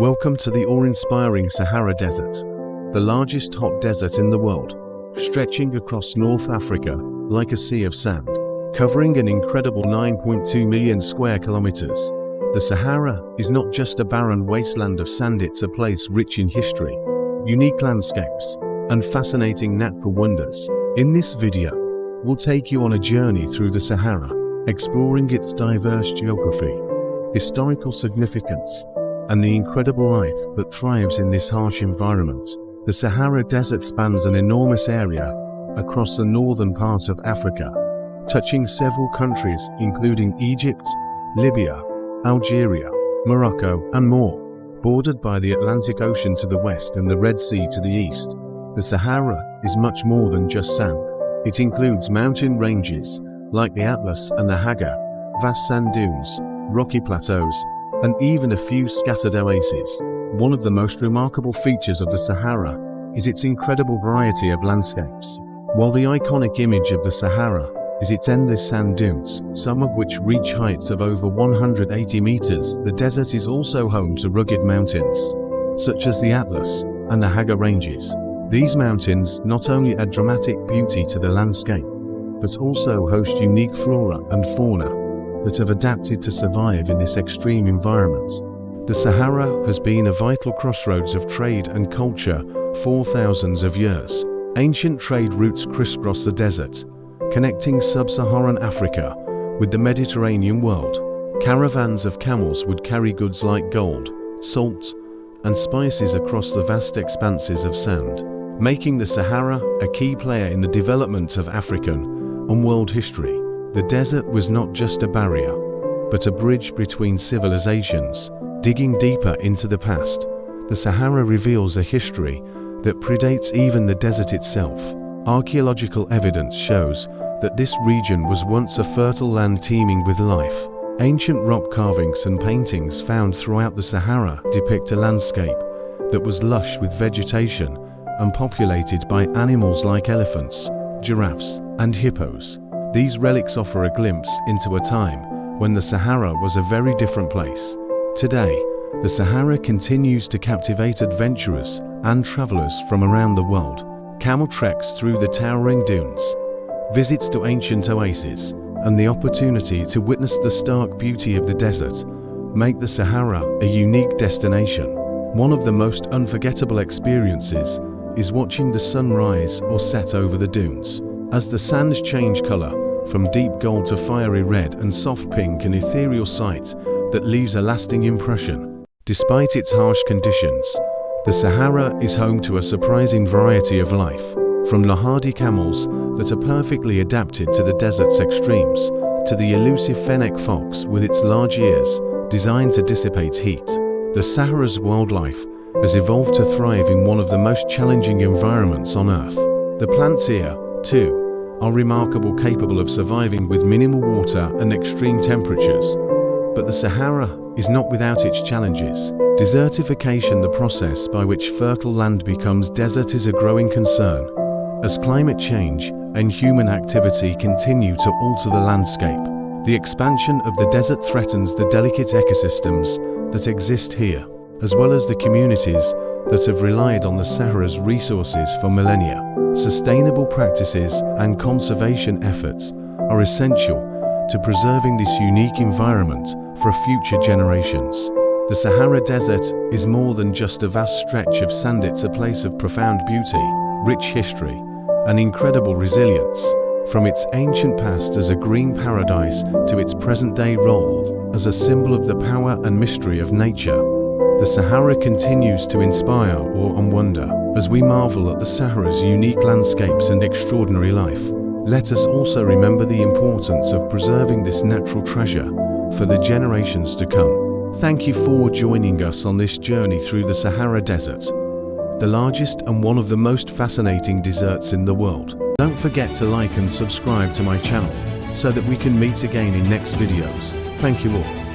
Welcome to the awe-inspiring Sahara Desert, the largest hot desert in the world, stretching across North Africa like a sea of sand, covering an incredible 9.2 million square kilometers. The Sahara is not just a barren wasteland of sand, it's a place rich in history, unique landscapes, and fascinating natural wonders. In this video, we'll take you on a journey through the Sahara, exploring its diverse geography, historical significance, and the incredible life that thrives in this harsh environment. The Sahara Desert spans an enormous area across the northern part of Africa, touching several countries including Egypt, Libya, Algeria, Morocco, and more. Bordered by the Atlantic Ocean to the west and the Red Sea to the east, the Sahara is much more than just sand. It includes mountain ranges like the Atlas and the Haga, vast sand dunes, rocky plateaus, and even a few scattered oases. One of the most remarkable features of the Sahara is its incredible variety of landscapes. While the iconic image of the Sahara is its endless sand dunes, some of which reach heights of over 180 meters, the desert is also home to rugged mountains, such as the Atlas and the Haga ranges. These mountains not only add dramatic beauty to the landscape, but also host unique flora and fauna that have adapted to survive in this extreme environment. The Sahara has been a vital crossroads of trade and culture for thousands of years. Ancient trade routes crisscross the desert, connecting sub-Saharan Africa with the Mediterranean world. Caravans of camels would carry goods like gold, salt, and spices across the vast expanses of sand, making the Sahara a key player in the development of African and world history. The desert was not just a barrier, but a bridge between civilizations. Digging deeper into the past, the Sahara reveals a history that predates even the desert itself. Archaeological evidence shows that this region was once a fertile land teeming with life. Ancient rock carvings and paintings found throughout the Sahara depict a landscape that was lush with vegetation and populated by animals like elephants, giraffes, and hippos. These relics offer a glimpse into a time when the Sahara was a very different place. Today, the Sahara continues to captivate adventurers and travelers from around the world. Camel treks through the towering dunes, visits to ancient oases, and the opportunity to witness the stark beauty of the desert make the Sahara a unique destination. One of the most unforgettable experiences is watching the sun rise or set over the dunes. As the sands change color from deep gold to fiery red and soft pink, an ethereal sight that leaves a lasting impression. Despite its harsh conditions, the Sahara is home to a surprising variety of life, from the hardy camels that are perfectly adapted to the desert's extremes, to the elusive fennec fox with its large ears designed to dissipate heat. The Sahara's wildlife has evolved to thrive in one of the most challenging environments on Earth. The plants here, too, are remarkable, capable of surviving with minimal water and extreme temperatures. But the Sahara is not without its challenges. Desertification, the process by which fertile land becomes desert, is a growing concern, as climate change and human activity continue to alter the landscape. The expansion of the desert threatens the delicate ecosystems that exist here, as well as the communities that have relied on the Sahara's resources for millennia. Sustainable practices and conservation efforts are essential to preserving this unique environment for future generations. The Sahara Desert is more than just a vast stretch of sand, it's a place of profound beauty, rich history, and incredible resilience. From its ancient past as a green paradise to its present-day role as a symbol of the power and mystery of nature, the Sahara continues to inspire awe and wonder as we marvel at the Sahara's unique landscapes and extraordinary life. Let us also remember the importance of preserving this natural treasure for the generations to come. Thank you for joining us on this journey through the Sahara Desert, the largest and one of the most fascinating deserts in the world. Don't forget to like and subscribe to my channel so that we can meet again in next videos. Thank you all.